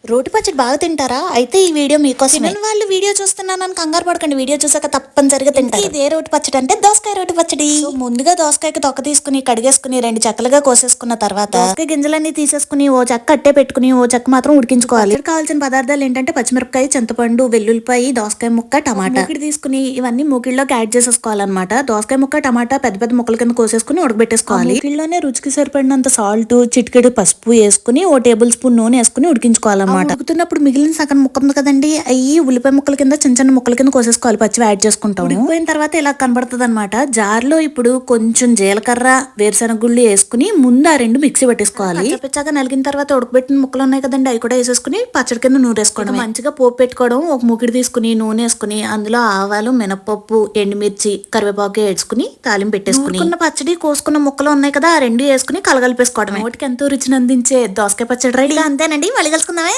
రోటి పచ్చడి బాగా తింటారా? అయితే ఈ వీడియో మీకోసమే. తినని వాళ్ళు వీడియో చూస్తున్నానని కంగారు పడకండి, వీడియో చూసాక తప్పనిసరిగా తింటారు. ఇదే రోటి పచ్చడి అంటే దోసకాయ రోటి పచ్చడి. ముందుగా దోసకాయకి తొక్క తీసుకుని కడిగేసుకుని 2 చెక్కలుగా కోసేసుకున్న తర్వాత దోసకాయ గింజలన్నీ తీసేసుకుని ఓ చెక్క అట్టే పెట్టుకుని ఓ చెక్క మాత్రం ఉడికించుకోవాలి. పచ్చడికి కావాల్సిన పదార్థాలు ఏంటంటే పచ్చిమిరపకాయ, చింతపండు, వెల్లుల్లిపాయ, దోసకాయ ముక్క, టమాటా. మూకిడి తీసుకుని ఇవన్నీ మూకిడిలోకి యాడ్ చేసేసుకోవాలన్నమాట. దోసకాయ ముక్క, టమాటా పెద్ద పెద్ద ముక్కల కింద కోసేసుకుని ఉడకబెట్టేసుకోవాలి. మూకిడిలోనే రుచికి సరిపడినంత సాల్ట్, చిటికెడు పసుపు వేసుకుని ఓ టేబుల్ స్పూన్ నూనె వేసుకుని ఉడికించుకోవాలన్నమాట. ఉడుకుతున్నప్పుడు మిగిలిన సగం ముక్క ఉంది కదండి, అయ్యి ఉల్లిపాయ ముక్కల కింద చిన్న చిన్న ముక్కల కింద కోసేసుకోవాలి. పచ్చివి యాడ్ చేసుకుంటాం. ఉడికిపోయిన తర్వాత ఇలా కనబడుతుంది అనమాట. జార్లో ఇప్పుడు కొంచెం జీలకర్ర, వేరుశెనగ గుళ్ళు వేసుకుని ముందు ఆ 2 మిక్సీ పట్టేసుకోవాలి. పచ్చగా నలిగిన తర్వాత ఉడకబెట్టిన ముక్కలు ఉన్నాయి కదండి, అవి కూడా వేసేసుకుని పచ్చడి కింద నూనె వేసుకోవడం. మంచిగా పోపు పెట్టుకోవడం. ఒక మూకిడి తీసుకుని నూనె వేసుకుని అందులో ఆవాలు, మినపప్పు, ఎండుమిర్చి, కరివేపాకు వేసుకుని తాలింపు పెట్టేసుకుని పచ్చడి కోసుకున్న ముక్కలు ఉన్నాయి కదా, ఆ 2 వేసుకుని కలగలిపేసుకోవడం. వాటికి ఎంతో రుచిని అందించే దోసకాయ పచ్చడి రెడీ. అంతేనండి, మళ్ళీ కలుసుకుందామే.